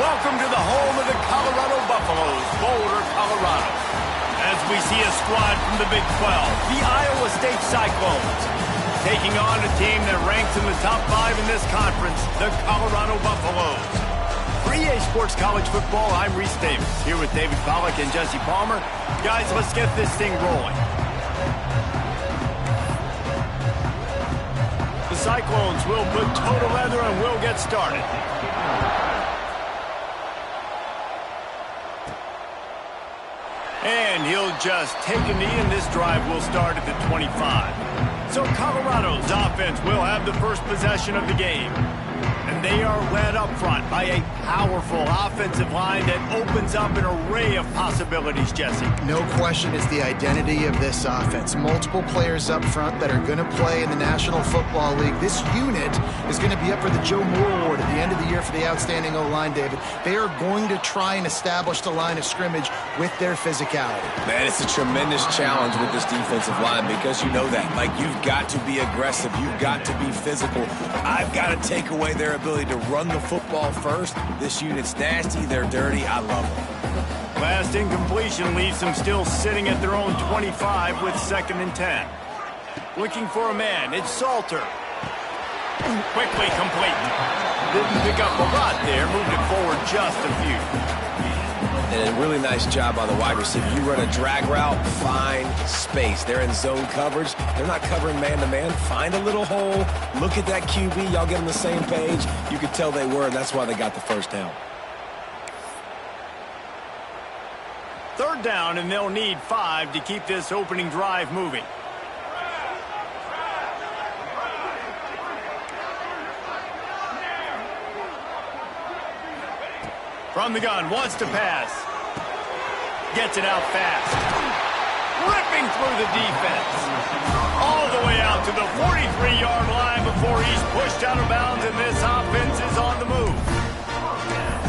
Welcome to the home of the Colorado Buffaloes, Boulder, Colorado. As we see a squad from the Big 12, the Iowa State Cyclones, taking on a team that ranks in the top 5 in this conference, the Colorado Buffaloes. For EA Sports College Football, I'm Reese Davis, here with David Pollack and Jesse Palmer. Guys, let's get this thing rolling. The Cyclones will put toe to leather and we'll get started. And he'll just take a knee, and this drive will start at the 25. So Colorado's offense will have the first possession of the game. And they are led up front by a powerful offensive line that opens up an array of possibilities, Jesse. No question is the identity of this offense. Multiple players up front that are going to play in the National Football League. This unit is going to be up for the Joe Moore Award at the end of the year for the outstanding O-line, David. They are going to try and establish the line of scrimmage with their physicality. Man, it's a tremendous challenge with this defensive line because you know that. Like, you've got to be aggressive. You've got to be physical. I've got to take away their ability to run the football first. This unit's nasty. They're dirty. I love them. Last incompletion leaves them still sitting at their own 25 with 2nd and 10. Looking for a man. It's Salter. Quickly complete. Didn't pick up a lot there. Moved it forward just a few. And a really nice job on the wide receiver. You run a drag route, find space. They're in zone coverage. They're not covering man-to-man. Find a little hole. Look at that QB. Y'all get on the same page. You could tell they were, and that's why they got the first down. 3rd down, and they'll need 5 to keep this opening drive moving. From the gun, wants to pass. Gets it out fast. Ripping through the defense. All the way out to the 43-yard line before he's pushed out of bounds, and this offense is on the move.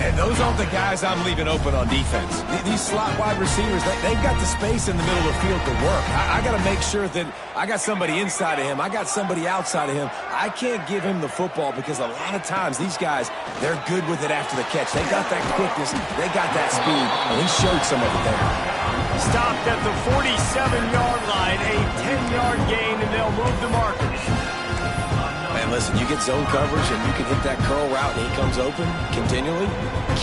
And those aren't the guys I'm leaving open on defense. These slot wide receivers, they've got the space in the middle of the field to work. I got to make sure that I got somebody inside of him. I got somebody outside of him. I can't give him the football because a lot of times these guys, they're good with it after the catch. They got that quickness. They got that speed, and he showed some of it there. Stopped at the 47-yard line, a 10-yard gain, and they'll move the markers. Man, listen, you get zone coverage and you can hit that curl route and he comes open continually.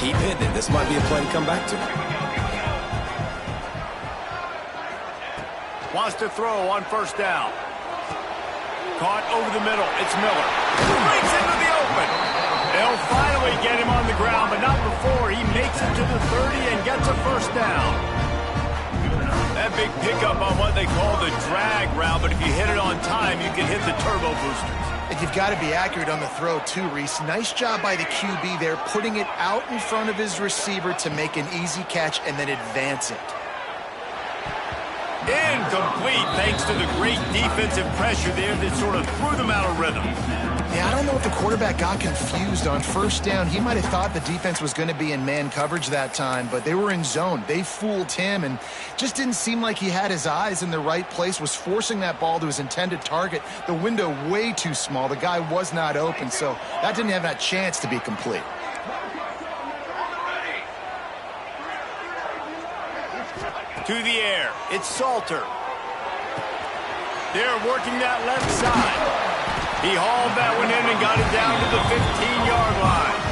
Keep hitting it. This might be a play to come back to. Wants to throw on 1st down. Caught over the middle. It's Miller. Breaks into the open. They'll finally get him on the ground, but not before he makes it to the 30 and gets a 1st down. That big pickup on what they call the drag route, but if you hit it on time, you can hit the turbo boosters. And you've got to be accurate on the throw, too, Reese. Nice job by the QB there, putting it out in front of his receiver to make an easy catch and then advance it. Incomplete, thanks to the great defensive pressure there that sort of threw them out of rhythm. Yeah, I don't know if the quarterback got confused on 1st down. He might have thought the defense was going to be in man coverage that time, but they were in zone. They fooled him and just didn't seem like he had his eyes in the right place, was forcing that ball to his intended target. The window way too small. The guy was not open, so that didn't have that chance to be complete. To the air, it's Salter. They're working that left side. He hauled that one in and got it down to the 15-yard line.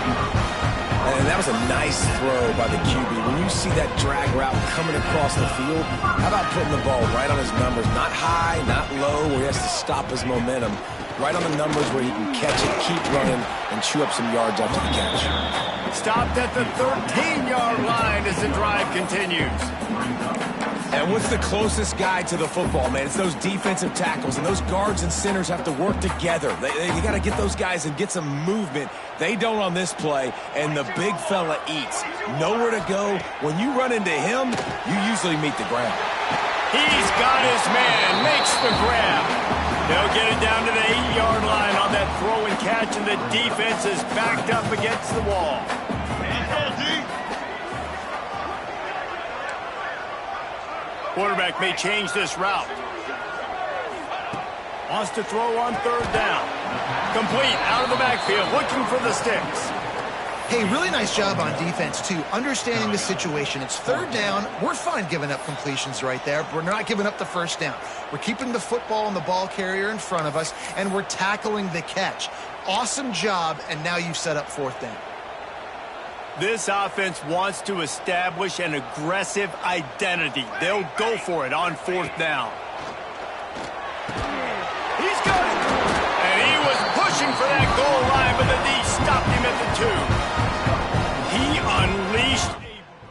And that was a nice throw by the QB. When you see that drag route coming across the field, how about putting the ball right on his numbers? Not high, not low, where he has to stop his momentum. Right on the numbers where he can catch it, keep running, and chew up some yards after the catch. Stopped at the 13-yard line as the drive continues. And what's the closest guy to the football, man? It's those defensive tackles, and those guards and centers have to work together. You got to get those guys and get some movement. They don't on this play, and the big fella eats. Nowhere to go. When you run into him, you usually meet the ground. He's got his man, makes the grab. They'll get it down to the 8-yard line on that throw and catch, and the defense is backed up against the wall. Quarterback may change this route. Wants to throw on 3rd down. Complete out of the backfield, looking for the sticks. Hey, really nice job on defense, too, understanding the situation. It's third down. We're fine giving up completions right there, but we're not giving up the first down. We're keeping the football and the ball carrier in front of us, and we're tackling the catch. Awesome job, and now you've set up fourth down. This offense wants to establish an aggressive identity. They'll go for it on fourth down. He's got it! And he was pushing for that goal line, but the D stopped him at the 2. He unleashed a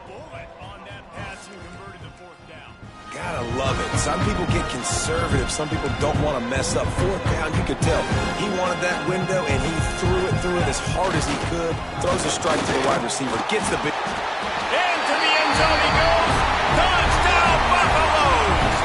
bullet on that pass and converted the fourth down. Gotta love it. Some people get conservative. Some people don't want to mess up. Fourth down, you could tell. He wanted that window, and he threw it as hard as he could. Throws a strike to the wide receiver. Gets the big... Into the end zone he goes. Touchdown, Buffaloes!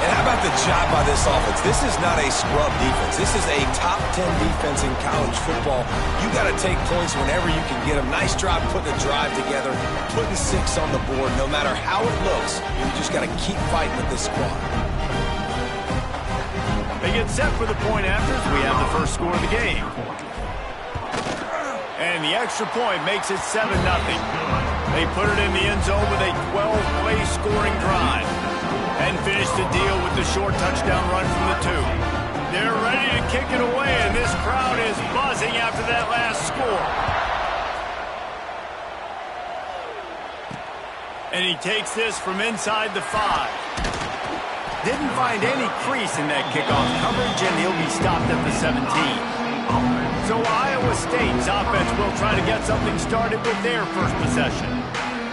And how about the job by this offense? This is not a scrub defense. This is a top 10 defense in college football. You got to take points whenever you can get them. Nice job putting a drive together, putting 6 on the board. No matter how it looks, you just got to keep fighting with this squad. They get set for the point afters. We have the first score of the game. And the extra point makes it 7-0. They put it in the end zone with a 12-play scoring drive. And finish the deal with the short touchdown run from the 2. They're ready to kick it away, and this crowd is buzzing after that last score. And he takes this from inside the 5. Didn't find any crease in that kickoff coverage, and he'll be stopped at the 17. So Iowa State's offense will try to get something started with their first possession.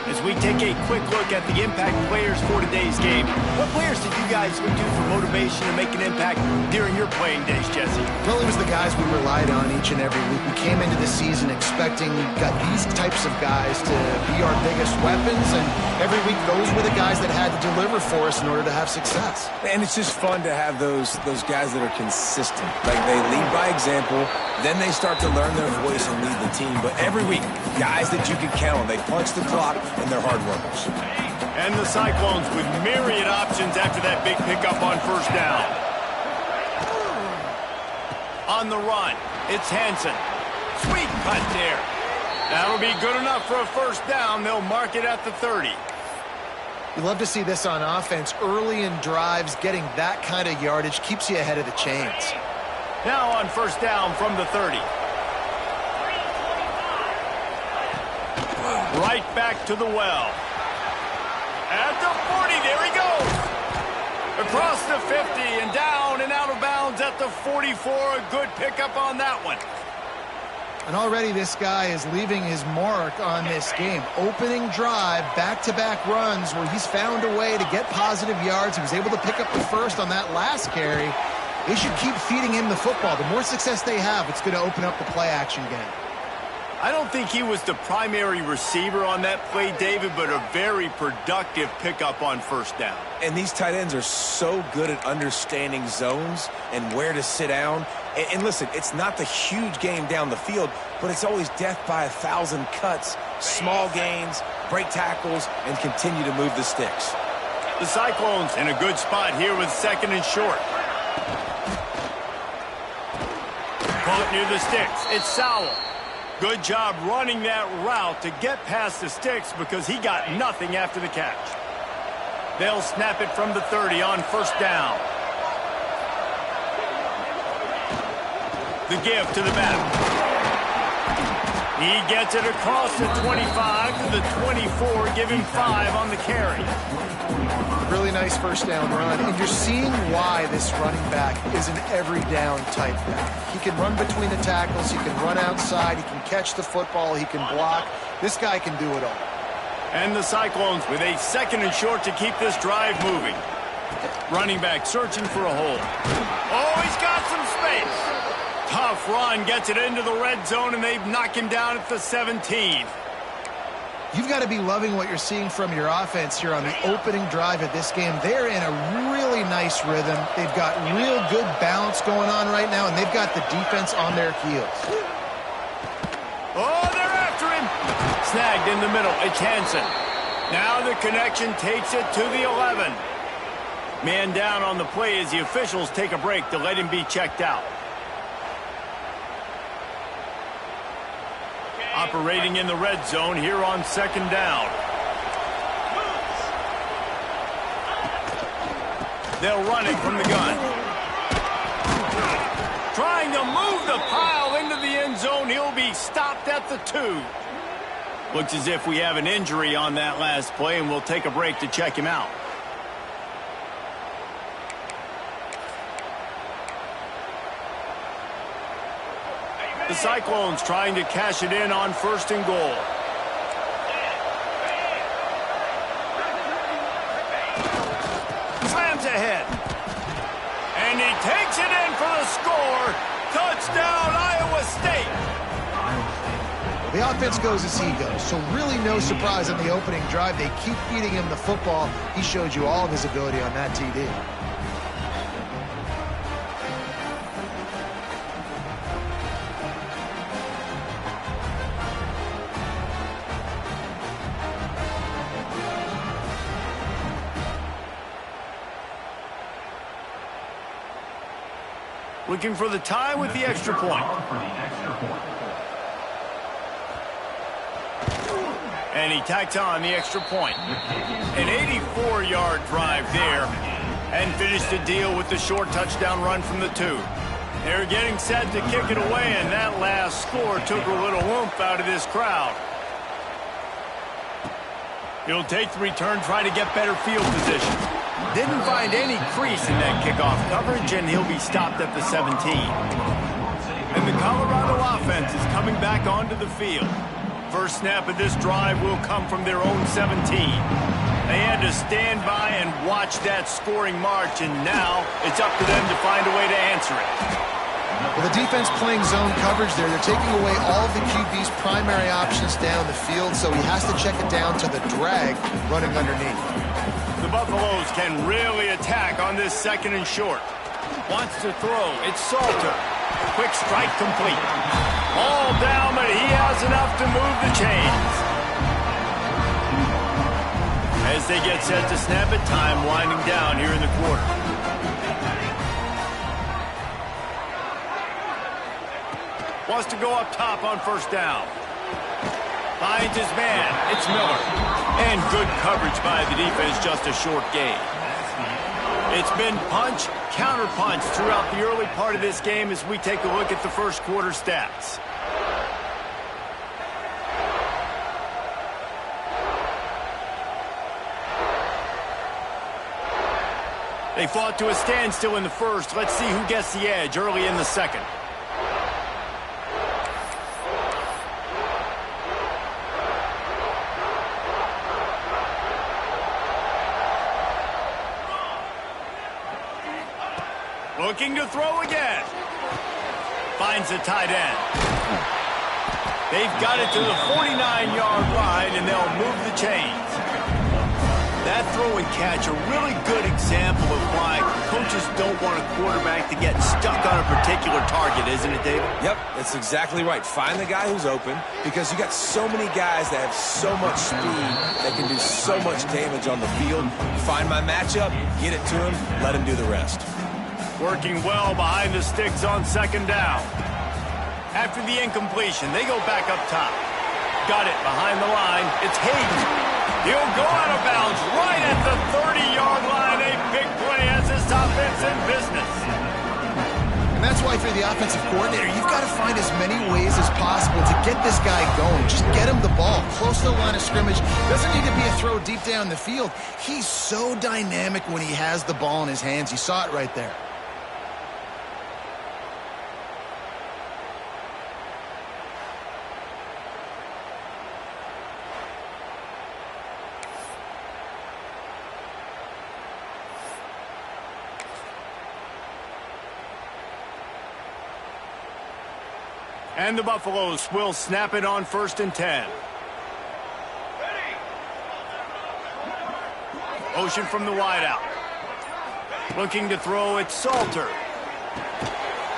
As we take a quick look at the impact players for today's game, what players did you guys go to for motivation to make an impact during your playing days, Jesse? Well, it was the guys we relied on each and every week. We came into the season expecting we've got these types of guys to be our biggest weapons, and every week those were the guys that had to deliver for us in order to have success. And it's just fun to have those guys that are consistent. Like, they lead by example, then they start to learn their voice and lead the team. But every week, guys that you can count on, they punch the clock, and they're hard workers. And the Cyclones with myriad options after that big pickup on first down. On the run, it's Hansen. Sweet cut there. That'll be good enough for a first down. They'll mark it at the 30. You love to see this on offense. Early in drives, getting that kind of yardage keeps you ahead of the chains. Now on first down from the 30. Right back to the well. At the 40, there he goes. Across the 50 and down and out of bounds at the 44. A good pickup on that one. And already this guy is leaving his mark on this game. Opening drive, back-to-back runs where he's found a way to get positive yards. He was able to pick up the first on that last carry. They should keep feeding him the football. The more success they have, it's going to open up the play-action game. I don't think he was the primary receiver on that play, David, but a very productive pickup on first down. And these tight ends are so good at understanding zones and where to sit down. And listen, it's not the huge game down the field, but it's always death by 1,000 cuts, small gains, break tackles, and continue to move the sticks. The Cyclones in a good spot here with second and short. Caught near the sticks. It's Sowell. Good job running that route to get past the sticks because he got nothing after the catch. They'll snap it from the 30 on first down. The give to the back. He gets it across the 25 to the 24, give him 5 on the carry. Really nice first down run, and you're seeing why this running back is an every down type back. He can run between the tackles, he can run outside, he can catch the football, he can block. This guy can do it all. And the Cyclones with a second and short to keep this drive moving. Running back searching for a hole. Oh, he's got some space. Tough run, gets it into the red zone, and they've knocked him down at the 17. You've got to be loving what you're seeing from your offense here on the opening drive of this game. They're in a really nice rhythm. They've got real good balance going on right now, and they've got the defense on their heels. Oh, they're after him. Snagged in the middle. It's Hansen. Now the connection takes it to the 11. Man down on the play as the officials take a break to let him be checked out. Operating in the red zone here on second down. They'll run it from the gun. Trying to move the pile into the end zone. He'll be stopped at the 2. Looks as if we have an injury on that last play, and we'll take a break to check him out. The Cyclones trying to cash it in on 1st and goal. Slams ahead. And he takes it in for the score. Touchdown, Iowa State. The offense goes as he goes, so really no surprise on the opening drive. They keep feeding him the football. He showed you all of his ability on that TD. Looking for the tie with the extra point. And he tacks on the extra point. An 84-yard drive there. And finished the deal with the short touchdown run from the 2. They're getting set to kick it away, and that last score took a little oomph out of this crowd. He'll take the return, try to get better field position. Didn't find any crease in that kickoff coverage, and he'll be stopped at the 17. And the Colorado offense is coming back onto the field. First snap of this drive will come from their own 17. They had to stand by and watch that scoring march, and now it's up to them to find a way to answer it. Well, the defense playing zone coverage there. They're taking away all of the QB's primary options down the field, so he has to check it down to the drag running underneath. The Buffaloes can really attack on this 2nd and short. Wants to throw. It's Salter. Quick strike complete. All down, but he has enough to move the chains. As they get set to snap it, time winding down here in the quarter. Wants to go up top on 1st down. Finds his man. It's Miller. And good coverage by the defense, just a short gain. It's been punch, counter-punch throughout the early part of this game as we take a look at the first quarter stats. They fought to a standstill in the first. Let's see who gets the edge early in the second. Looking to throw again. Finds the tight end. They've got it to the 49-yard line, and they'll move the chains. That throw and catch, a really good example of why coaches don't want a quarterback to get stuck on a particular target, isn't it, David? Yep, that's exactly right. Find the guy who's open, because you got so many guys that have so much speed that can do so much damage on the field. Find my matchup, get it to him, let him do the rest. Working well behind the sticks on 2nd down. After the incompletion, they go back up top. Got it behind the line. It's Hayden. He'll go out of bounds right at the 30-yard line. A big play as this offense in business. And that's why, if you're the offensive coordinator, you've got to find as many ways as possible to get this guy going. Just get him the ball close to the line of scrimmage. Doesn't need to be a throw deep down the field. He's so dynamic when he has the ball in his hands. You saw it right there. And the Buffaloes will snap it on 1st and 10. Motion from the wideout. Looking to throw, it's Salter.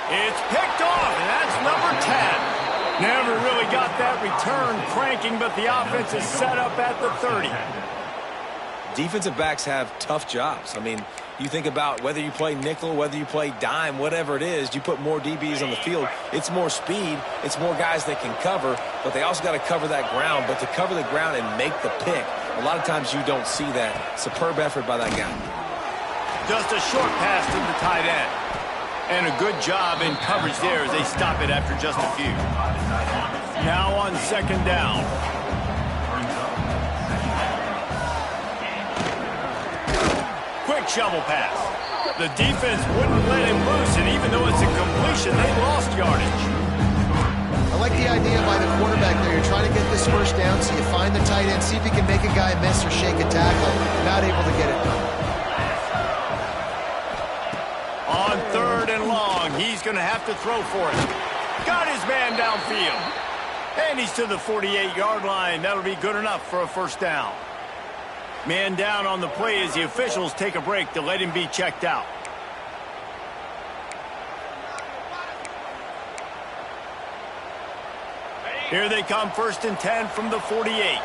It's picked off, and that's number 10. Never really got that return cranking, but the offense is set up at the 30. Defensive backs have tough jobs. I mean, You think about whether you play nickel, whether you play dime, whatever it is, you put more DBs on the field. It's more speed. It's more guys that can cover, but they also got to cover that ground. But to cover the ground and make the pick, a lot of times you don't see that. Superb effort by that guy. Just a short pass to the tight end. And a good job in coverage there as they stop it after just a few. Now on second down. Quick shovel pass. The defense wouldn't let him loose, and even though it's a completion, they lost yardage. I like the idea by the quarterback there. You're trying to get this first down, so you find the tight end, see if he can make a guy miss or shake a tackle. Not able to get it done. On third and long, he's going to have to throw for it. Got his man downfield. And he's to the 48-yard line. That'll be good enough for a first down. Man down on the play as the officials take a break to let him be checked out. Here they come, 1st and 10 from the 48.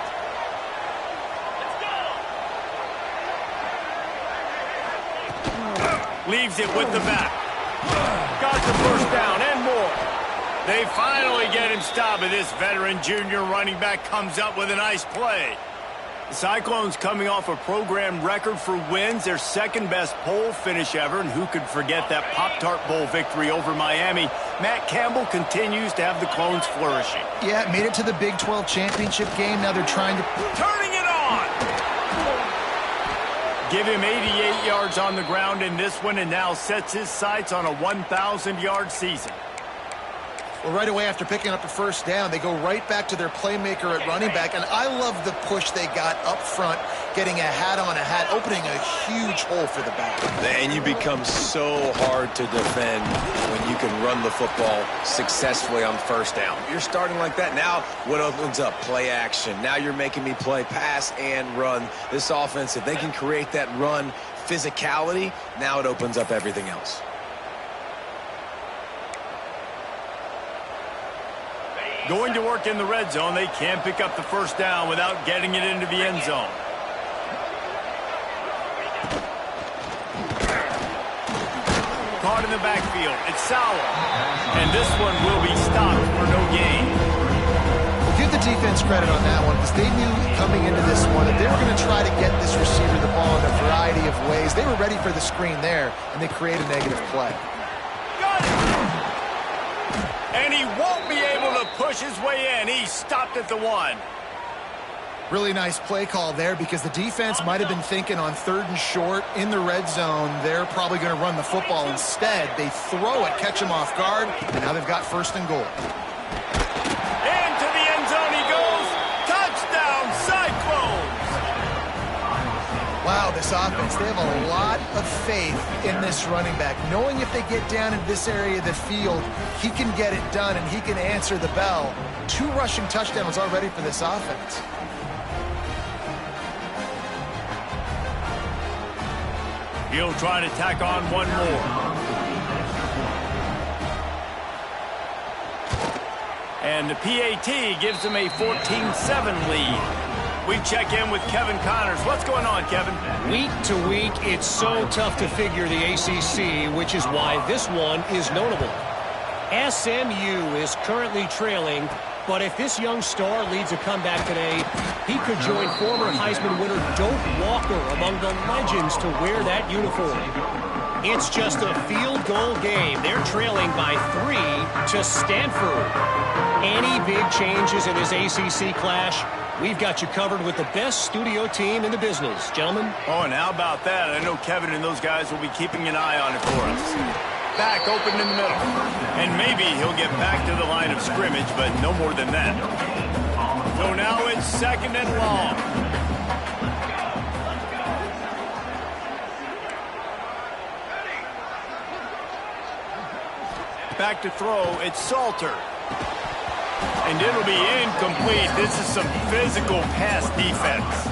Leaves it with the back. Got the first down and more. They finally get him stopped, and this veteran junior running back comes up with a nice play. The Cyclones coming off a program record for wins, their second-best poll finish ever, and who could forget that Pop-Tart Bowl victory over Miami. Matt Campbell continues to have the Clones flourishing. Yeah, made it to the Big 12 championship game. Now they're trying to... Turning it on! Give him 88 yards on the ground in this one, and now sets his sights on a 1,000-yard season. Well, right away after picking up the first down, they go right back to their playmaker at running back. And I love the push they got up front, getting a hat on a hat, opening a huge hole for the back. And you become so hard to defend when you can run the football successfully on first down. You're starting like that. Now what opens up? Play action. Now you're making me play pass and run. This offense, if they can create that run physicality, now it opens up everything else. Going to work in the red zone. They can't pick up the first down without getting it into the end zone. Caught in the backfield. It's Sauer. And this one will be stopped for no gain. Well, give the defense credit on that one, because they knew coming into this one that they were going to try to get this receiver the ball in a variety of ways. They were ready for the screen there, and they create a negative play. Got it! And he won't be able to push his way in. He stopped at the 1. Really nice play call there, because the defense might have been thinking on 3rd and short in the red zone, they're probably going to run the football. Instead, they throw it, catch him off guard, and now they've got 1st and goal. Into the end zone he goes. Touchdown, Cyclones! Wow, this offense, they have a lot of faith in this running back, knowing if they get down in this area of the field, he can get it done and he can answer the bell. 2 rushing touchdowns already for this offense. He'll try to tack on one more. And the PAT gives him a 14-7 lead. We check in with Kevin Connors. What's going on, Kevin? Week to week, it's so tough to figure the ACC, which is why this one is notable. SMU is currently trailing, but if this young star leads a comeback today, he could join former Heisman winner Doak Walker among the legends to wear that uniform. It's just a field goal game. They're trailing by 3 to Stanford. Any big changes in this ACC clash? We've got you covered with the best studio team in the business, gentlemen. Oh, and how about that? I know Kevin and those guys will be keeping an eye on it for us. Back open in the middle. And maybe he'll get back to the line of scrimmage, but no more than that. So now it's 2nd and long. Back to throw, it's Salter. And it'll be incomplete. This is some physical pass defense.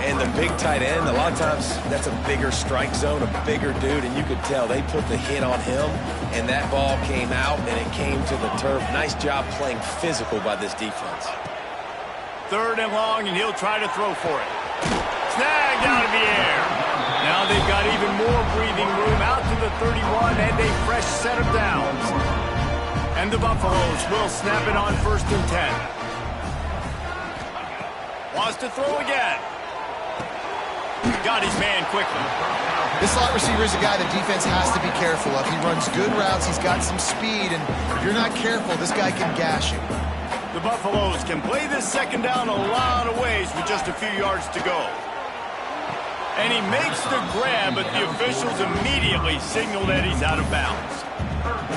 And the big tight end, a lot of times that's a bigger strike zone, a bigger dude, and you could tell they put the hit on him, and that ball came out, and it came to the turf. Nice job playing physical by this defense. 3rd and long, and he'll try to throw for it. Snagged out of the air. Now Now they've got even more breathing room out to the 31 and a fresh set of downs. And the Buffaloes will snap it on 1st and 10. Wants to throw again. Got his man quickly. This slot receiver is a guy the defense has to be careful of. He runs good routes. He's got some speed, and if you're not careful, this guy can gash you. The Buffaloes can play this 2nd down a lot of ways with just a few yards to go. And he makes the grab, but the officials immediately signal that he's out of bounds.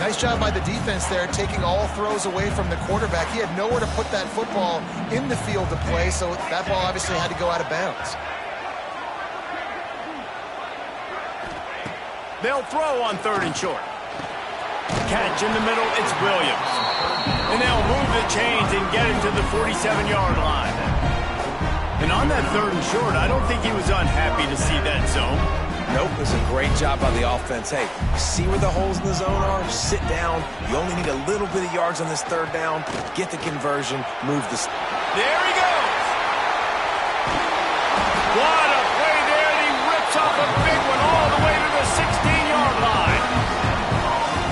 Nice job by the defense there, taking all throws away from the quarterback. He had nowhere to put that football in the field to play, so that ball obviously had to go out of bounds. They'll throw on 3rd and short. Catch in the middle, it's Williams. And they'll move the chains and get it to the 47-yard line. And on that 3rd and short, I don't think he was unhappy to see that zone. Nope, it was a great job by the offense. Hey, see where the holes in the zone are? Sit down. You only need a little bit of yards on this 3rd down. Get the conversion. Move the... There he goes. What a play there. And he rips off a big one all the way to the 16-yard line.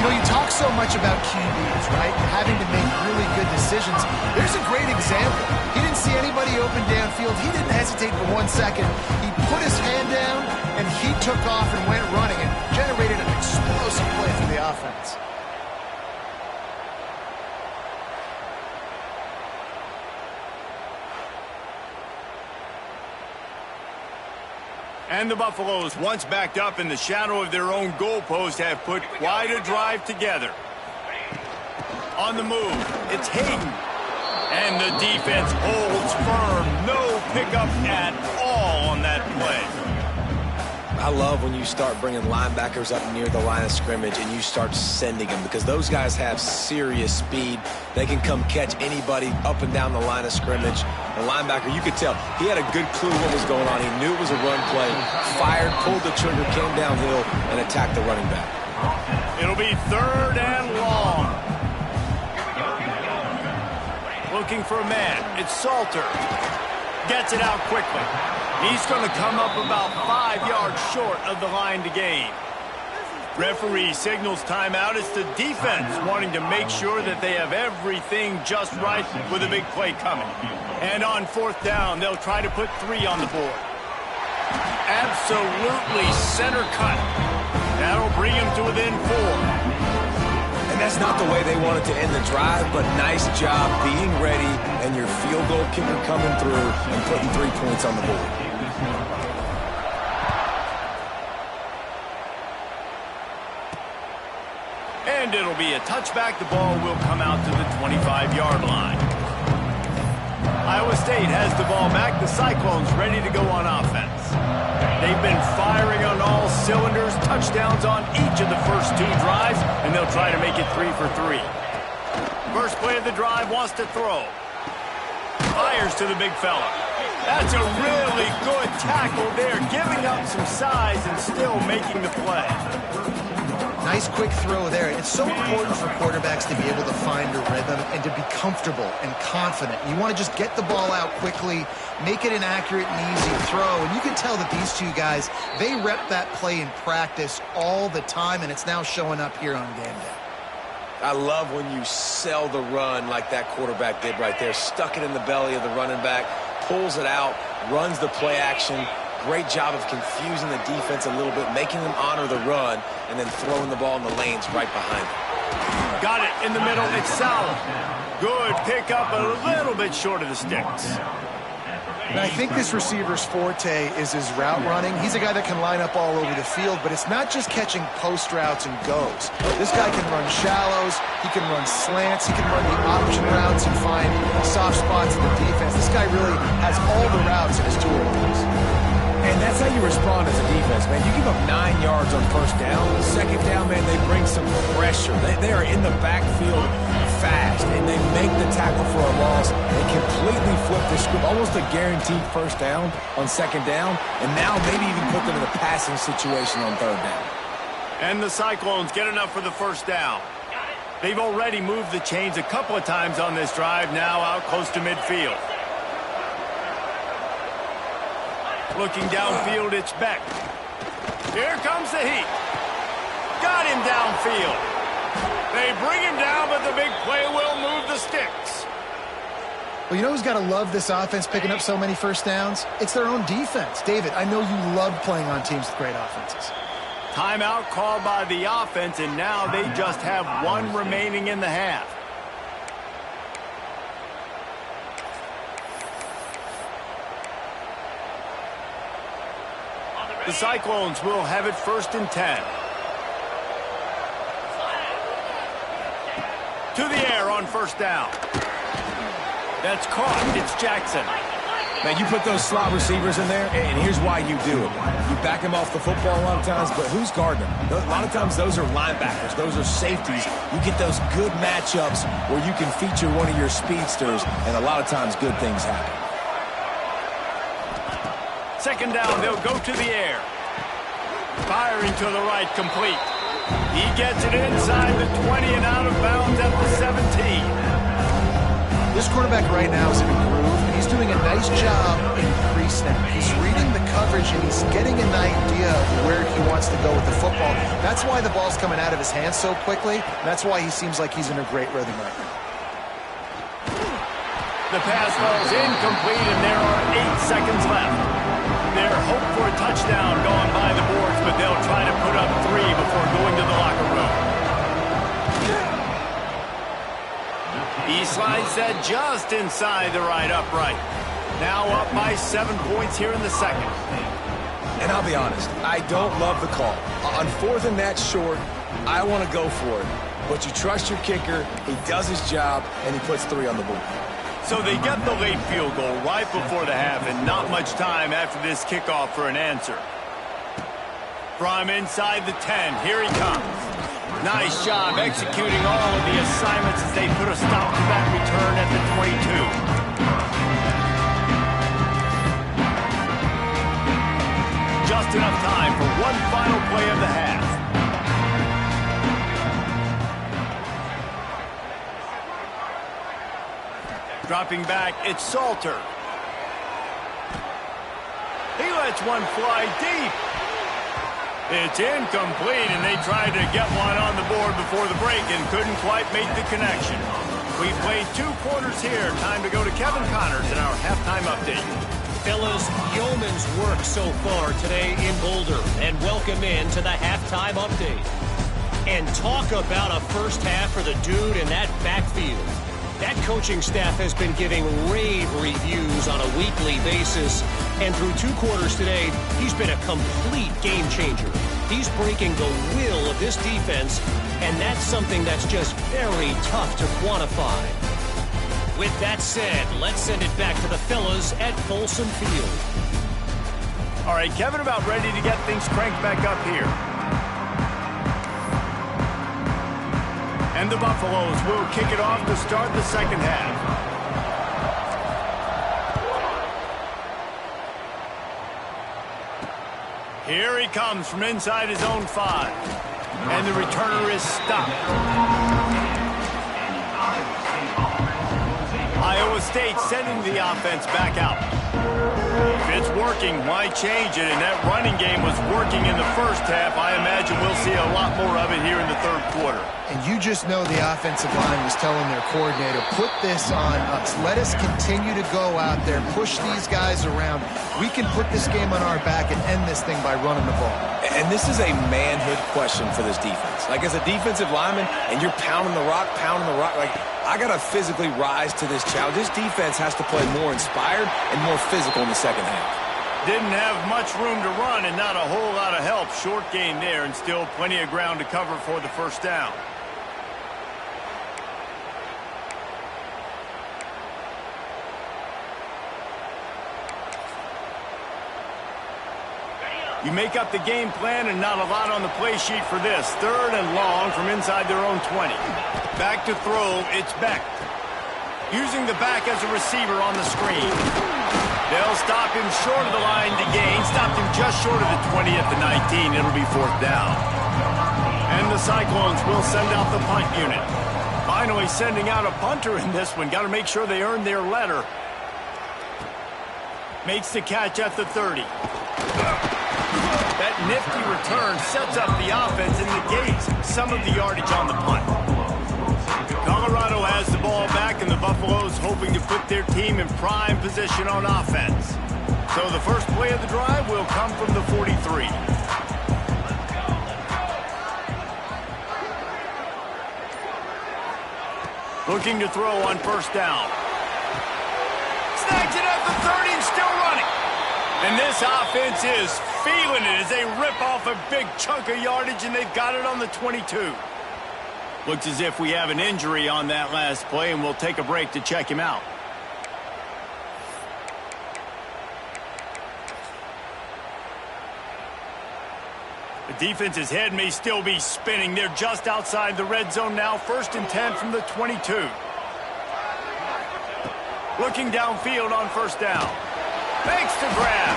You know, you talk so much about QBs, right? And having to make really good decisions. There's a great example. He didn't see anybody open downfield. He didn't hesitate for 1 second. He put his hand down, and he took off and went running and generated an explosive play for the offense. And the Buffaloes, once backed up in the shadow of their own goalpost, have put quite a drive together. On the move, it's Hayden. And the defense holds firm. No pickup at all on that play. I love when you start bringing linebackers up near the line of scrimmage and you start sending them, because those guys have serious speed. They can come catch anybody up and down the line of scrimmage. The linebacker, you could tell, he had a good clue what was going on. He knew it was a run play, fired, pulled the trigger, came downhill, and attacked the running back. It'll be 3rd and long. Looking for a man. It's Salter. Gets it out quickly. He's going to come up about 5 yards short of the line to gain. Referee signals timeout. It's the defense wanting to make sure that they have everything just right with a big play coming. And on 4th down, they'll try to put 3 on the board. Absolutely center cut. That'll bring him to within 4. And that's not the way they wanted to end the drive, but nice job being ready and your field goal kicker coming through and putting 3 points on the board. And it'll be a touchback. The ball will come out to the 25-yard line. Iowa State has the ball back. The Cyclones ready to go on offense. They've been firing on all cylinders, touchdowns on each of the first 2 drives, and they'll try to make it 3 for 3. First play of the drive, wants to throw. Fires to the big fella. That's a really good tackle there, giving up some size and still making the play. Nice quick throw there. It's so important for quarterbacks to be able to find a rhythm and to be comfortable and confident. You want to just get the ball out quickly, make it an accurate and easy throw. And you can tell that these 2 guys, they rep that play in practice all the time, and it's now showing up here on game day. I love when you sell the run like that quarterback did right there. Stuck it in the belly of the running back, pulls it out, runs the play action. Great job of confusing the defense a little bit, making them honor the run, and then throwing the ball in the lanes right behind them. Got it in the middle. It's Sauer. Good pickup, a little bit short of the sticks. And I think this receiver's forte is his route running. He's a guy that can line up all over the field, but it's not just catching post routes and goes. This guy can run shallows, he can run slants, he can run the option routes and find soft spots in the defense. This guy really has all the routes in his toolbox. And that's how you respond as a defense, man. You give up 9 yards on 1st down. 2nd down, man, they bring some pressure. They are in the backfield fast, and they make the tackle for a loss. They completely flip the script, almost a guaranteed 1st down on 2nd down, and now maybe even put them in a passing situation on 3rd down. And the Cyclones get enough for the 1st down. They've already moved the chains a couple of times on this drive, now out close to midfield. Looking downfield, it's Beck. Here comes the heat. Got him downfield. They bring him down, but the big play will move the sticks. Well, you know who's got to love this offense picking up so many first downs? It's their own defense. David, I know you love playing on teams with great offenses. Timeout called by the offense, and now they just have one remaining in the half. The Cyclones will have it 1st and 10. To the air on 1st down. That's caught. It's Jackson. Man, you put those slot receivers in there, and here's why you do it. You back them off the football a lot of times, but who's guarding them? A lot of times those are linebackers. Those are safeties. You get those good matchups where you can feature one of your speedsters, and a lot of times good things happen. 2nd down, they'll go to the air. Firing to the right, complete. He gets it inside the 20 and out of bounds at the 17. This quarterback right now is in a groove, and he's doing a nice job in pre-snap. He's reading the coverage, and he's getting an idea of where he wants to go with the football. That's why the ball's coming out of his hands so quickly. That's why he seems like he's in a great rhythm right now. The pass falls incomplete, and there are 8 seconds left. They're hope for a touchdown going by the boards, but they'll try to put up 3 before going to the locker room. He slides that just inside the right upright. Now up by 7 points here in the 2nd. And I'll be honest, I don't love the call. On 4th and that short, I want to go for it. But you trust your kicker, he does his job, and he puts 3 on the board. So they get the late field goal right before the half, and not much time after this kickoff for an answer. From inside the 10, here he comes. Nice job executing all of the assignments as they put a stop to that return at the 22. Just enough time for one final play of the half. Dropping back, it's Salter. He lets one fly deep. It's incomplete, and they tried to get one on the board before the break and couldn't quite make the connection. We played 2 quarters here. Time to go to Kevin Connors in our halftime update. Fellas, yeoman's work so far today in Boulder, and welcome in to the halftime update. And talk about a first half for the dude in that backfield. That coaching staff has been giving rave reviews on a weekly basis, and through 2 quarters today, he's been a complete game changer. He's breaking the will of this defense, and that's something that's just very tough to quantify. With that said, let's send it back to the fellas at Folsom Field. All right, Kevin, about ready to get things cranked back up here. And the Buffaloes will kick it off to start the 2nd half. Here he comes from inside his own 5. And the returner is stopped. Iowa State sending the offense back out. If it's working, why change it? And that running game was working in the first half. I imagine we'll see a lot more of it here in the 3rd quarter. And you just know the offensive line was telling their coordinator, put this on us. Let us continue to go out there, push these guys around. We can put this game on our back and end this thing by running the ball. And this is a manhood question for this defense. Like, as a defensive lineman, and you're pounding the rock, like, I got to physically rise to this challenge. This defense has to play more inspired and more physical in the 2nd half. Didn't have much room to run and not a whole lot of help. Short gain there and still plenty of ground to cover for the 1st down. You make up the game plan and not a lot on the play sheet for this. 3rd and long from inside their own 20. Back to throw, it's Beck. Using the back as a receiver on the screen. They'll stop him short of the line to gain. Stopped him just short of the 20 at the 19. It'll be 4th down. And the Cyclones will send out the punt unit. Finally sending out a punter in this one. Got to make sure they earn their letter. Makes the catch at the 30. That That nifty return sets up the offense and negates some of the yardage on the punt. Colorado has the ball back, and the Buffaloes hoping to put their team in prime position on offense. So the first play of the drive will come from the 43. Looking to throw on first down. Snags it at the 30 and still running. And this offense is feeling it as they rip off a big chunk of yardage, and they've got it on the 22. Looks as if we have an injury on that last play, and we'll take a break to check him out. The defense's head may still be spinning. They're just outside the red zone now. 1st and 10 from the 22. Looking downfield on first down. Makes the grab.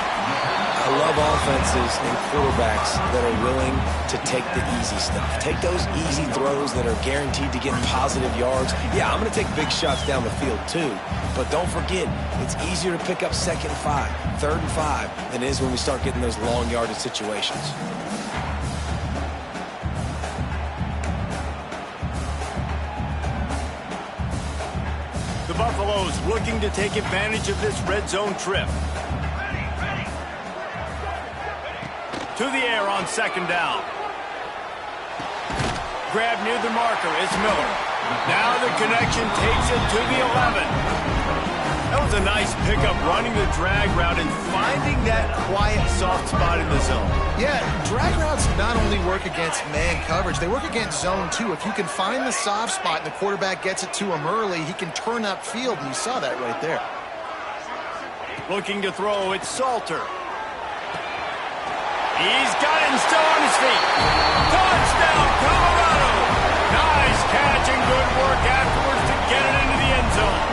I love offenses and quarterbacks that are willing to take the easy stuff. Take those easy throws that are guaranteed to get positive yards. Yeah, I'm going to take big shots down the field too. But don't forget, it's easier to pick up 2nd and 5, 3rd and 5 than it is when we start getting those long yardage situations. The Buffaloes looking to take advantage of this red zone trip. To the air on 2nd down. Grab near the marker. It's Miller. Now the connection takes it to the 11. That was a nice pickup, running the drag route and finding that quiet, soft spot in the zone. Yeah, drag routes not only work against man coverage, they work against zone too. If you can find the soft spot and the quarterback gets it to him early, he can turn upfield, and you saw that right there. Looking to throw, it's Salter. He's got it and still on his feet. Touchdown, Colorado! Nice catch and good work afterwards to get it into the end zone.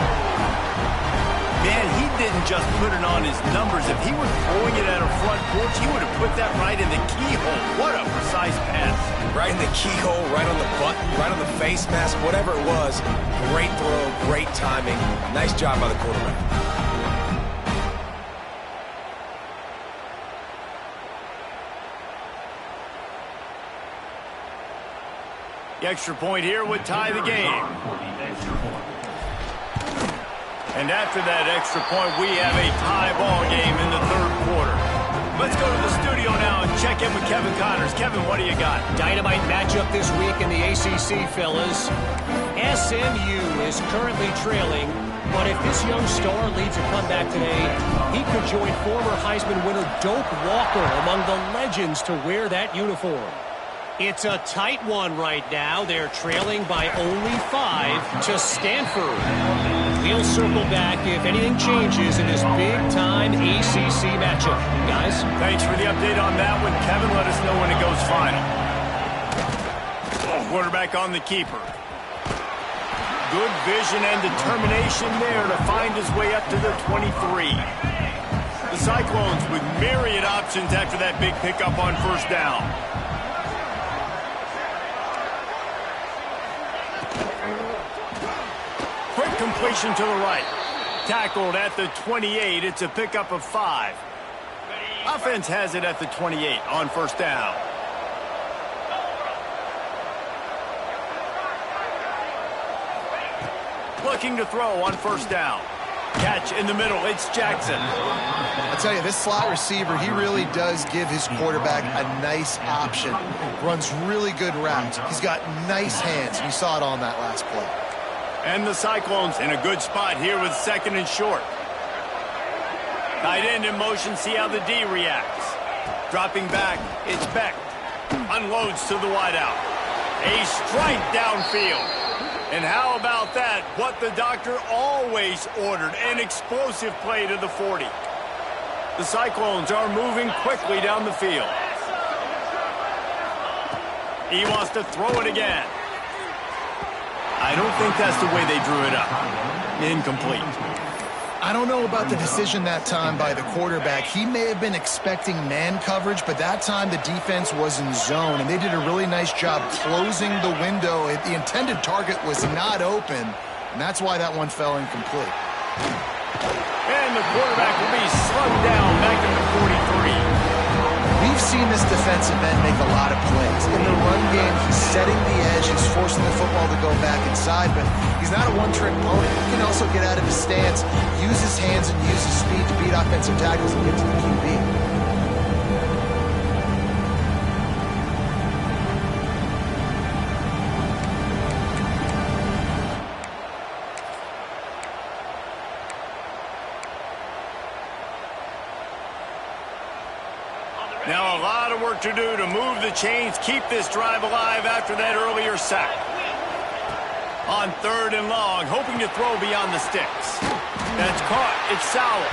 Man, he didn't just put it on his numbers. If he were throwing it at a front porch, he would have put that right in the keyhole. What a precise pass. Right in the keyhole, right on the button, right on the face mask, whatever it was. Great throw, great timing. Nice job by the quarterback. The extra point here would tie the game. And after that extra point, we have a tie ball game in the 3rd quarter. Let's go to the studio now and check in with Kevin Connors. Kevin, what do you got? Dynamite matchup this week in the ACC, fellas. SMU is currently trailing, but if this young star leads a comeback today, he could join former Heisman winner Doak Walker among the legends to wear that uniform. It's a tight one right now. They're trailing by only 5 to Stanford. We'll circle back if anything changes in this big-time ACC matchup. Guys? Thanks for the update on that one. Kevin, let us know when it goes final. Quarterback on the keeper. Good vision and determination there to find his way up to the 23. The Cyclones with myriad options after that big pickup on first down. Quick completion to the right. Tackled at the 28. It's a pickup of 5. Offense has it at the 28 on first down. Looking to throw on first down. Catch in the middle. It's Jackson. I'll tell you, this slot receiver, he really does give his quarterback a nice option. Runs really good routes. He's got nice hands. You saw it on that last play. And the Cyclones in a good spot here with 2nd and short. Tight end in motion. See how the D reacts. Dropping back. It's Beck. Unloads to the wideout. A strike downfield. And how about that? What the doctor always ordered. An explosive play to the 40. The Cyclones are moving quickly down the field. He wants to throw it again. I don't think that's the way they drew it up. Incomplete. I don't know about the decision that time by the quarterback. He may have been expecting man coverage, but that time the defense was in zone, and they did a really nice job closing the window. The intended target was not open, and that's why that one fell incomplete. And the quarterback will be slugged down back in the 43. We've seen this defensive end make a lot of plays. In the run game, he's setting the edge. He's forcing the football to go back inside, but he's not a one-trick pony. He can also get out of his stance, use his hands, and use his speed to beat offensive tackles and get to the QB. Now a lot of work to do to move the chains, keep this drive alive after that earlier sack. On 3rd and long, hoping to throw beyond the sticks. That's caught. It's Sowell.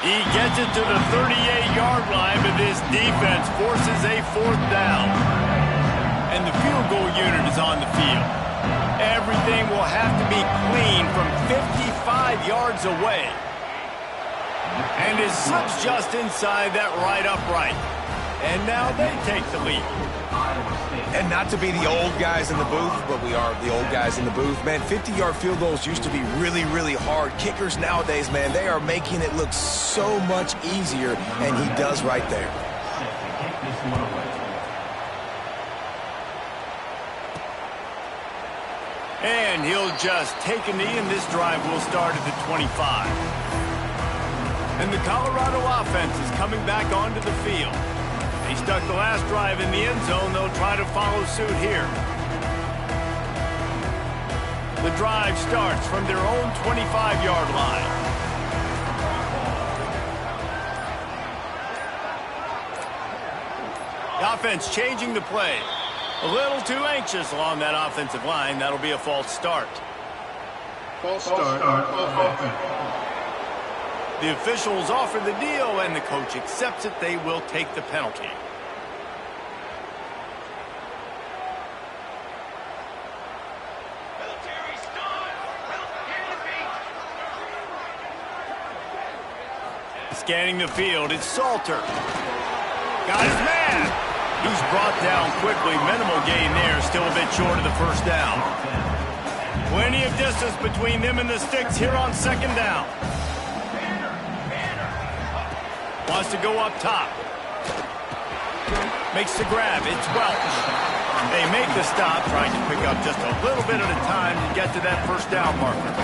He gets it to the 38-yard line, but this defense forces a 4th down. And the field goal unit is on the field. Everything will have to be clean from 55 yards away. And it slips just inside that right upright. And now they take the lead. And not to be the old guys in the booth, but we are the old guys in the booth. Man, 50-yard field goals used to be really, really hard. Kickers nowadays, man, they are making it look so much easier, and he does right there. And he'll just take a knee, and this drive will start at the 25. And the Colorado offense is coming back onto the field. They stuck the last drive in the end zone. They'll try to follow suit here. The drive starts from their own 25-yard line. The offense changing the play. A little too anxious along that offensive line. That'll be a false start. False start on offense. The officials offer the deal, and the coach accepts it. They will take the penalty. Scanning the field, it's Salter. Got his man. He's brought down quickly. Minimal gain there, still a bit short of the 1st down. Plenty of distance between them and the sticks here on 2nd down. Wants to go up top. Makes the grab. It's Welch. They make the stop, trying to pick up just a little bit at a time to get to that 1st down marker.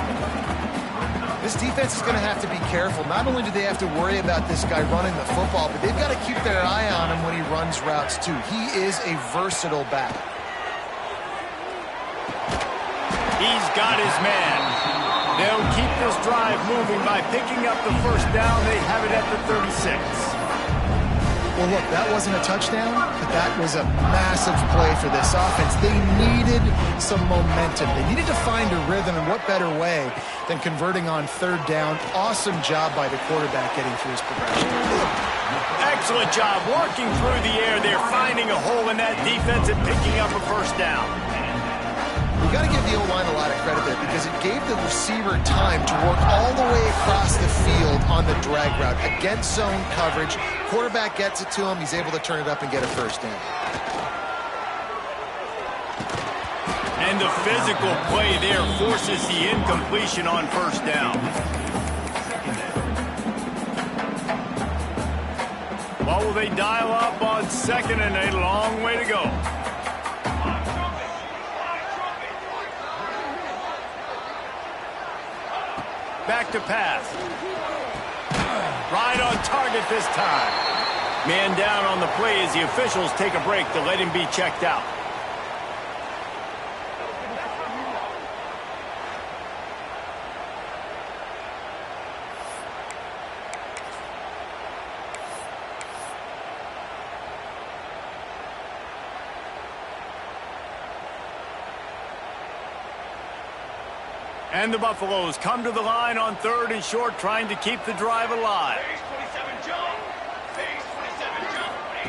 This defense is going to have to be careful. Not only do they have to worry about this guy running the football, but they've got to keep their eye on him when he runs routes too. He is a versatile back. He's got his man. They'll keep this drive moving by picking up the 1st down. They have it at the 36. Well, look, that wasn't a touchdown, but that was a massive play for this offense. They needed some momentum. They needed to find a rhythm, and what better way than converting on 3rd down. Awesome job by the quarterback getting through his progression. Excellent job working through the air. They're finding a hole in that defense and picking up a 1st down. You got to give the O-line a lot of credit there because it gave the receiver time to work all the way across the field on the drag route against zone coverage. Quarterback gets it to him. He's able to turn it up and get a 1st down. And the physical play there forces the incompletion on 1st down. What will they dial up on 2nd and a long way to go? Back to pass. Right on target this time. Man down on the play as the officials take a break to let him be checked out. And the Buffaloes come to the line on 3rd and short, trying to keep the drive alive.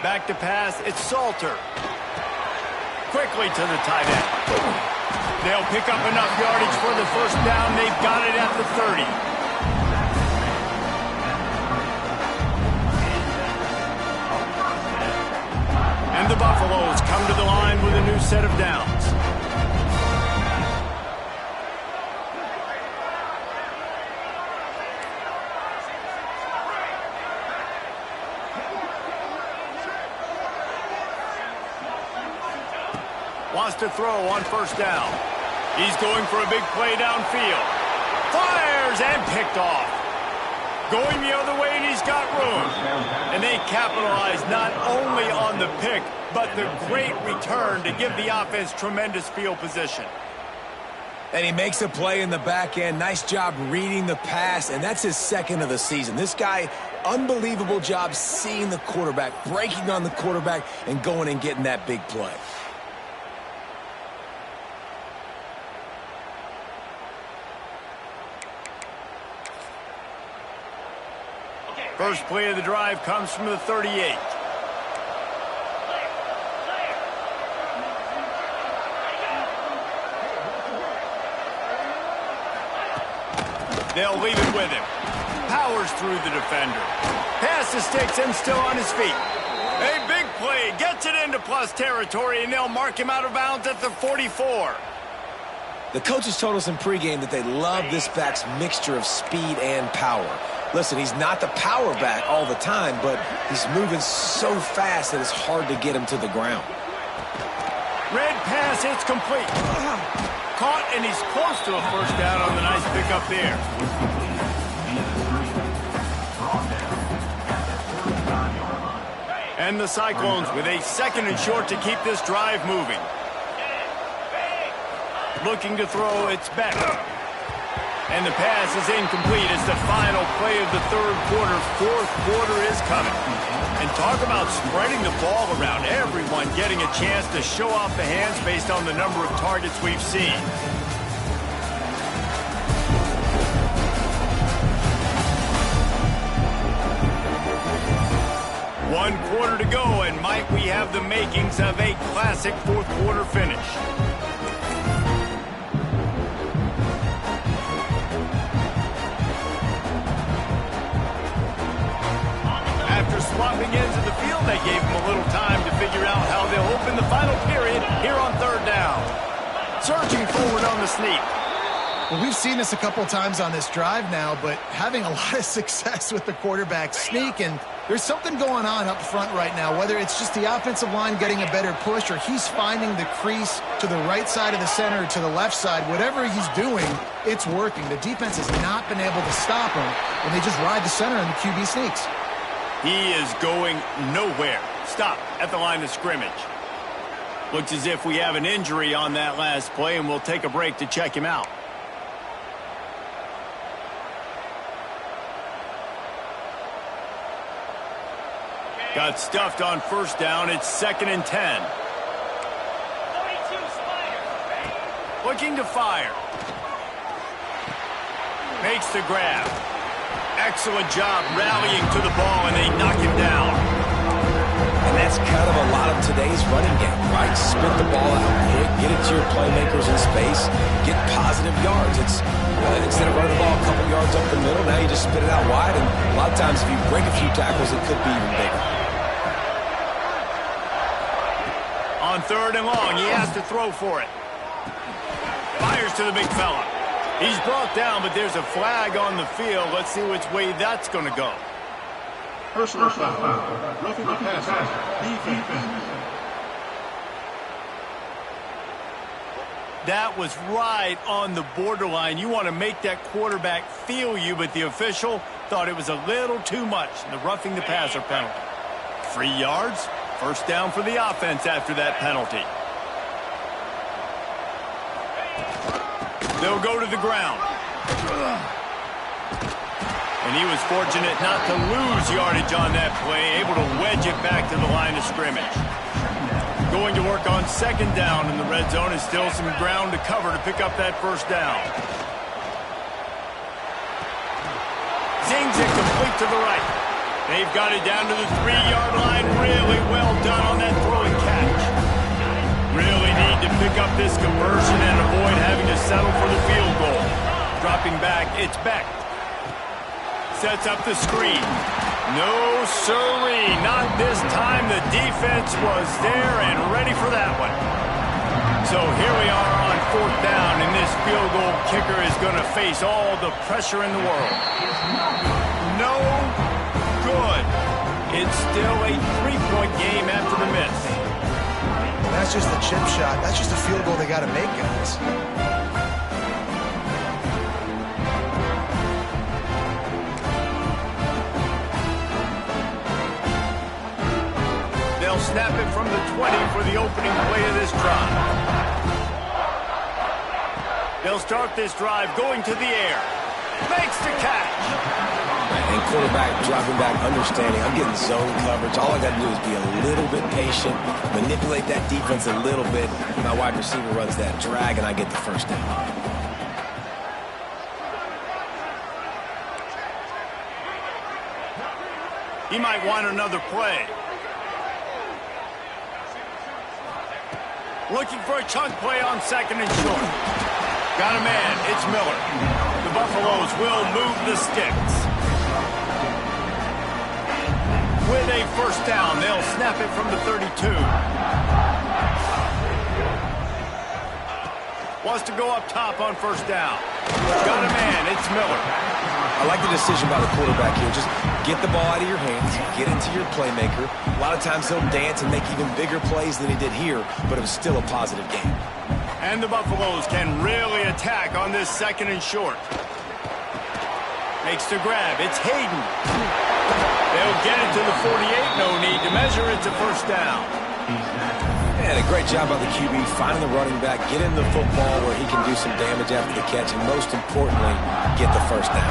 Back to pass, it's Salter. Quickly to the tight end. They'll pick up enough yardage for the 1st down. They've got it at the 30. And the Buffaloes come to the line with a new set of downs. Wants to throw on first down. He's going for a big play downfield. Fires and picked off. Going the other way, and he's got room. And they capitalize not only on the pick, but the great return to give the offense tremendous field position. And he makes a play in the back end. Nice job reading the pass, and that's his second of the season. This guy, unbelievable job seeing the quarterback, breaking on the quarterback, and going and getting that big play. First play of the drive comes from the 38. They'll leave it with him. Powers through the defender. Pass to Sticks and still on his feet. A big play. Gets it into plus territory, and they'll mark him out of bounds at the 44. The coaches told us in pregame that they love this back's mixture of speed and power. Listen, he's not the power back all the time, but he's moving so fast that it's hard to get him to the ground. Red pass, it's complete. Caught, and he's close to a first down on the nice pickup there. And the Cyclones with a second and short to keep this drive moving. Looking to throw, it's back. And the pass is incomplete. It's the final play of the third quarter. Fourth quarter is coming. And talk about spreading the ball around. Everyone getting a chance to show off the hands based on the number of targets we've seen. One quarter to go, and might we have the makings of a classic fourth quarter finish. Swapping ends of the field, they gave him a little time to figure out how they'll open the final period here on third down. Surging forward on the sneak. Well, we've seen this a couple times on this drive now, but having a lot of success with the quarterback sneak, and there's something going on up front right now, whether it's just the offensive line getting a better push or he's finding the crease to the right side of the center or to the left side. Whatever he's doing, it's working. The defense has not been able to stop him, and they just ride the center and the QB sneaks. He is going nowhere. Stop at the line of scrimmage. Looks as if we have an injury on that last play, and we'll take a break to check him out. Got stuffed on first down. It's 2nd and 10. Looking to fire. Makes the grab. Excellent job rallying to the ball, and they knock him down. And that's kind of a lot of today's running game, right? Spit the ball out, get it to your playmakers in space, get positive yards. It's instead of running the ball a couple yards up the middle, now you just spit it out wide, and a lot of times if you break a few tackles, it could be even bigger. On third and long, he has to throw for it. Fires to the big fella. He's brought down, but there's a flag on the field. Let's see which way that's going to go. Personal foul. Roughing the passer. Defense. That was right on the borderline. You want to make that quarterback feel you, but the official thought it was a little too much. The roughing the passer penalty. 3 yards. First down for the offense after that penalty. They'll go to the ground. And he was fortunate not to lose yardage on that play, able to wedge it back to the line of scrimmage. Going to work on second down in the red zone, and still some ground to cover to pick up that first down. Zings it complete to the right. They've got it down to the 3-yard line. Really well done on that throwing catch. Really need to pick up this conversion and avoid having to settle for the field goal. Dropping back, it's Beck. Sets up the screen. No siree, not this time. The defense was there and ready for that one. So here we are on fourth down, and this field goal kicker is going to face all the pressure in the world. No good. It's still a 3-point game after the miss. that's just a chip shot. That's just a field goal they got to make, guys. They'll snap it from the 20 for the opening play of this drive. They'll start this drive going to the air. Makes the catch. And quarterback dropping back, understanding I'm getting zone coverage. All I got to do is be a little bit patient, manipulate that defense a little bit. My wide receiver runs that drag, and I get the first down. He might want another play. Looking for a chunk play on second and short. Got a man. It's Miller. The Buffaloes will move the sticks. With a first down, they'll snap it from the 32. Wants to go up top on first down. Got a man. It's Miller. I like the decision by the quarterback here. Just get the ball out of your hands, get into your playmaker. A lot of times he'll dance and make even bigger plays than he did here, but it was still a positive game. And the Buffaloes can really attack on this second and short. Makes the grab. It's Hayden. They'll get it to the 48. No need to measure it to first down. And a great job by the QB finding the running back, get him the football where he can do some damage after the catch, and most importantly, get the first down.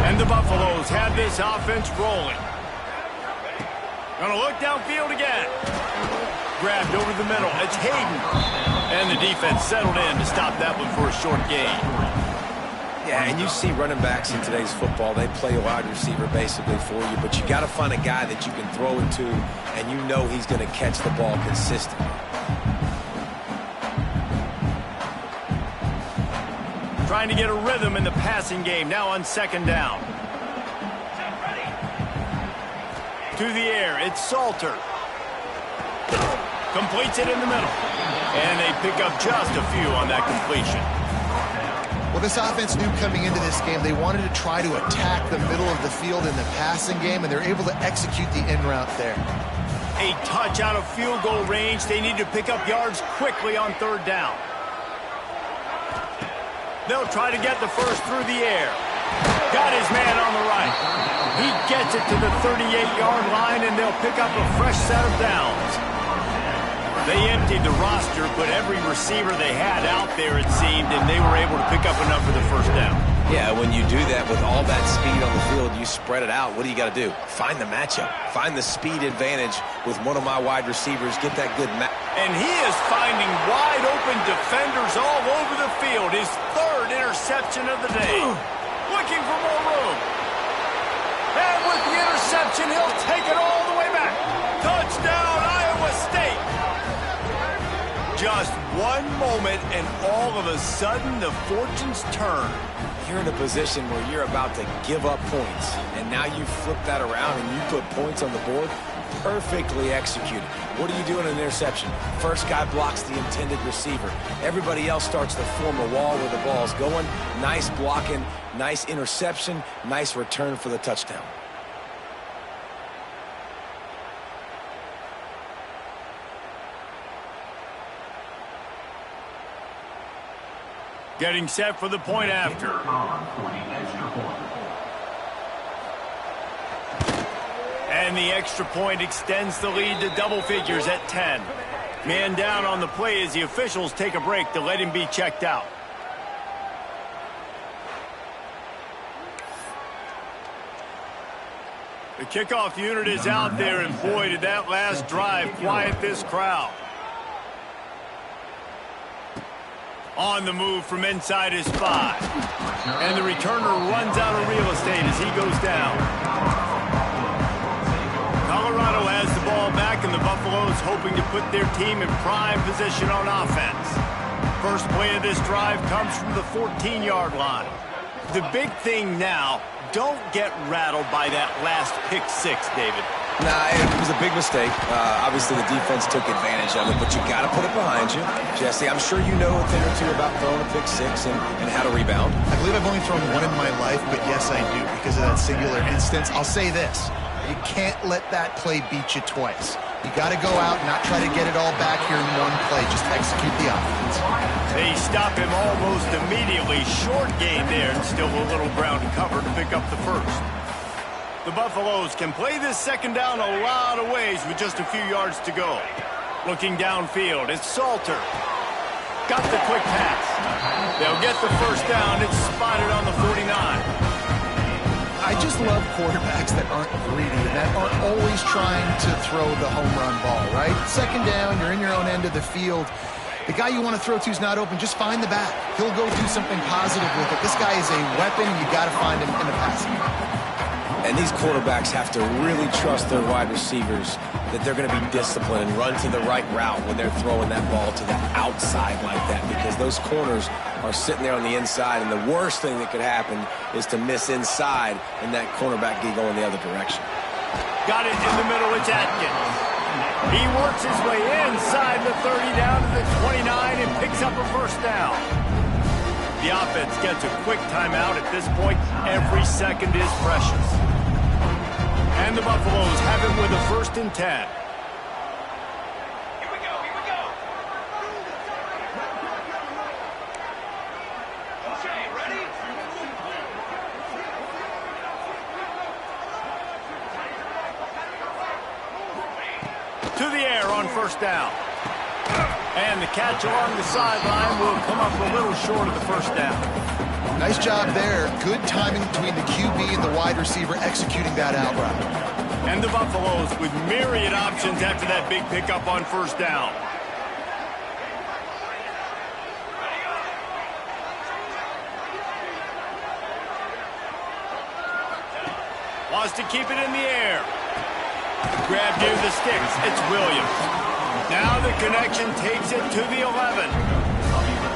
And the Buffaloes have this offense rolling. Gonna look downfield again. Grabbed over the middle. It's Hayden. And the defense settled in to stop that one for a short gain. Yeah, and you see running backs in today's football, they play a wide receiver basically for you, but you got to find a guy that you can throw it to, and you know he's going to catch the ball consistently. Trying to get a rhythm in the passing game, now on second down. To the air, it's Salter. Completes it in the middle. And they pick up just a few on that completion. Well, this offense knew coming into this game they wanted to try to attack the middle of the field in the passing game, and they're able to execute the in route there. A touch out of field goal range. They need to pick up yards quickly on third down. They'll try to get the first through the air. Got his man on the right. He gets it to the 38-yard line, and they'll pick up a fresh set of downs. They emptied the roster, put every receiver they had out there, it seemed, and they were able to pick up enough for the first down. Yeah, when you do that with all that speed on the field, you spread it out. What do you got to do? Find the matchup. Find the speed advantage with one of my wide receivers. Get that good match. And he is finding wide-open defenders all over the field. His third interception of the day. Looking for more room. And with the interception, he'll take it all the way back. Touchdown, Iowa State. Just one moment, and all of a sudden, the fortunes turn. You're in a position where you're about to give up points, and now you flip that around and you put points on the board. Perfectly executed. What do you do in an interception? First guy blocks the intended receiver. Everybody else starts to form a wall where the ball's going. Nice blocking, nice interception, nice return for the touchdown. Getting set for the point after. And the extra point extends the lead to double figures at 10. Man down on the play as the officials take a break to let him be checked out. The kickoff unit is out there, and boy, did that last drive quiet this crowd. On the move from inside his 5. And the returner runs out of real estate as he goes down. Colorado has the ball back, and the Buffaloes hoping to put their team in prime position on offense. First play of this drive comes from the 14-yard line. The big thing now, don't get rattled by that last pick 6, David. Nah, it was a big mistake. Obviously, the defense took advantage of it, but you got to put it behind you. Jesse, I'm sure you know a thing or two about throwing a pick 6 and how to rebound. I believe I've only thrown one in my life, but yes, I do because of that singular instance. I'll say this. You can't let that play beat you twice. You got to go out and not try to get it all back here in one play. Just execute the offense. They stop him almost immediately. Short gain there, and still a little ground to cover to pick up the first. The Buffaloes can play this second down a lot of ways with just a few yards to go. Looking downfield, it's Salter. Got the quick pass. They'll get the first down. It's spotted on the 49. I just love quarterbacks that aren't greedy and that aren't always trying to throw the home run ball, right? Second down, you're in your own end of the field. The guy you want to throw to is not open. Just find the back. He'll go do something positive with it. This guy is a weapon, and you got to find him in the passing. And these quarterbacks have to really trust their wide receivers that they're going to be disciplined and run to the right route when they're throwing that ball to the outside like that, because those corners are sitting there on the inside, and the worst thing that could happen is to miss inside and that cornerback get going the other direction. Got it in the middle. It's Atkins. He works his way inside the 30 down to the 29 and picks up a first down. The offense gets a quick timeout at this point. Every second is precious. And the Buffaloes have it with a 1st and 10. Here we go, here we go. Okay, ready? To the air on first down. And the catch along the sideline will come up a little short of the first down. Nice job there. Good timing between the QB and the wide receiver executing that out route. And the Buffaloes with myriad options after that big pickup on first down. Wants to keep it in the air. Grab near the sticks. It's Williams. Now the connection takes it to the 11.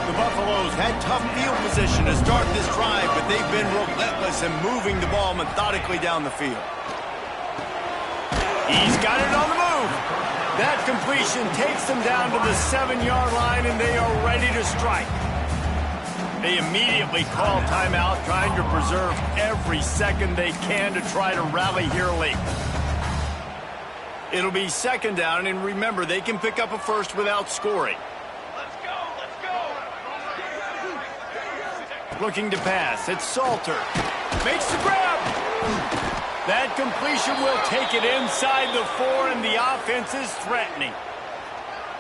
The Buffaloes had tough field position to start this drive, but they've been relentless in moving the ball methodically down the field. He's got it on the move. That completion takes them down to the 7-yard line, and they are ready to strike. They immediately call timeout, trying to preserve every second they can to try to rally here late. It'll be second down, and remember, they can pick up a first without scoring. Let's go, let's go. Looking to pass, it's Salter. Makes the grab. That completion will take it inside the 4, and the offense is threatening.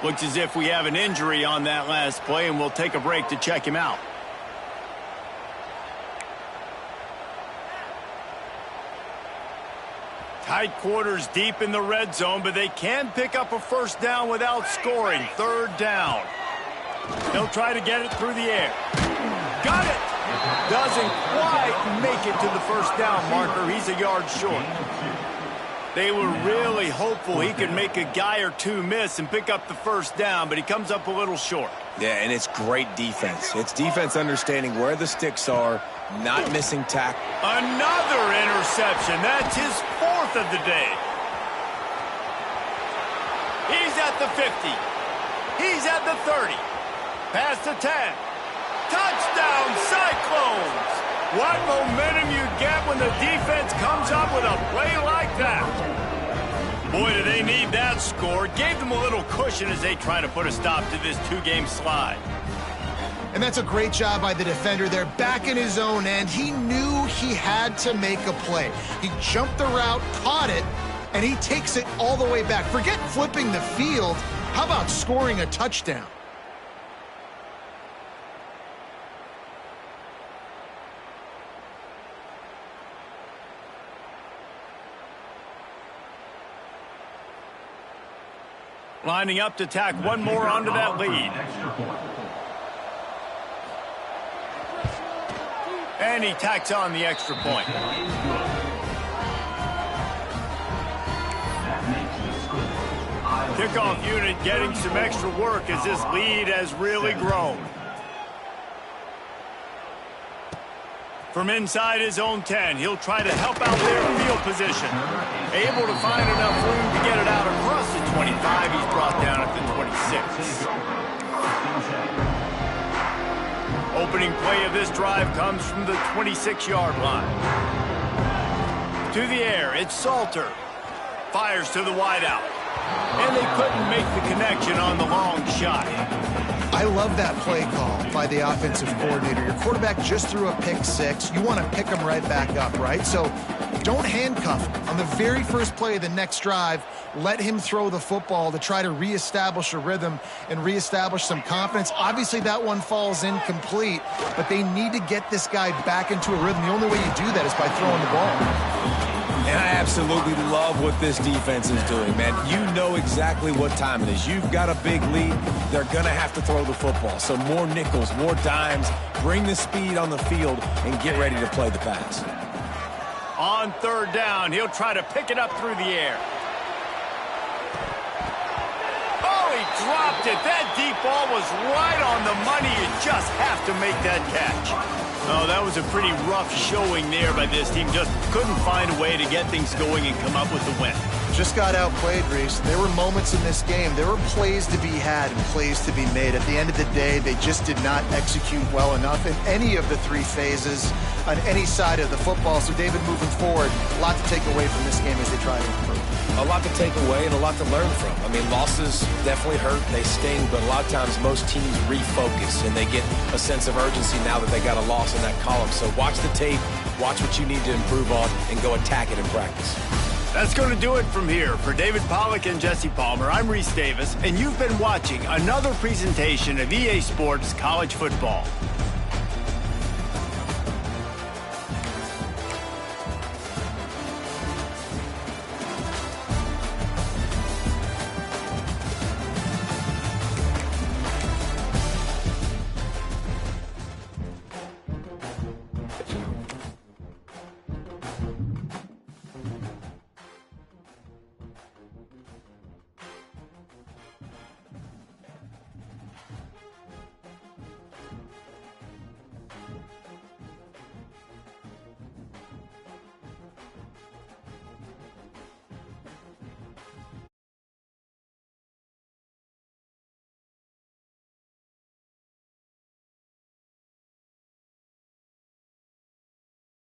Looks as if we have an injury on that last play, and we'll take a break to check him out. Tight quarters deep in the red zone, but they can pick up a first down without scoring. Third down. They'll try to get it through the air. Got it! Doesn't quite make it to the first down marker. He's a yard short. They were really hopeful he could make a guy or two miss and pick up the first down, but he comes up a little short. Yeah, and it's great defense. It's defense understanding where the sticks are, not missing tackle. Another interception. That's his 4th of the day. He's at the 50. He's at the 30. Past the 10. Touchdown, Cyclones! What momentum you get when the defense comes up with a play like that. Boy, do they need that score. Gave them a little cushion as they try to put a stop to this 2-game slide. And that's a great job by the defender there, back in his own end. He knew he had to make a play. He jumped the route, caught it, and he takes it all the way back. Forget flipping the field. How about scoring a touchdown? Lining up to tack one more onto that lead. And he tacks on the extra point. Kickoff unit getting some extra work as this lead has really grown. From inside his own 10, he'll try to help out their field position. Able to find enough room to get it out across the 25. He's brought down at the 26. Opening play of this drive comes from the 26-yard line. To the air, it's Salter. Fires to the wideout. And they couldn't make the connection on the long shot. I love that play call by the offensive coordinator. Your quarterback just threw a pick six. You want to pick him right back up, right? So don't handcuff him. On the very first play of the next drive, let him throw the football to try to reestablish a rhythm and reestablish some confidence. Obviously, that one falls incomplete, but they need to get this guy back into a rhythm. The only way you do that is by throwing the ball. And I absolutely love what this defense is doing, man. You know exactly what time it is. You've got a big lead. They're going to have to throw the football. So more nickels, more dimes, bring the speed on the field, and get ready to play the pass. On third down, he'll try to pick it up through the air. Oh, he dropped it. That deep ball was right on the money. You just have to make that catch. Oh, that was a pretty rough showing there by this team. Just couldn't find a way to get things going and come up with the win. Just got outplayed, Reese. There were moments in this game. There were plays to be had and plays to be made. At the end of the day, they just did not execute well enough in any of the three phases on any side of the football. So, David, moving forward, a lot to take away from this game as they try to improve. A lot to take away and a lot to learn from. I mean, losses definitely hurt. They sting, but a lot of times most teams refocus and they get a sense of urgency now that they got a loss in that column. So watch the tape, watch what you need to improve on, and go attack it in practice. That's going to do it from here. For David Pollack and Jesse Palmer, I'm Reese Davis, and you've been watching another presentation of EA Sports College Football.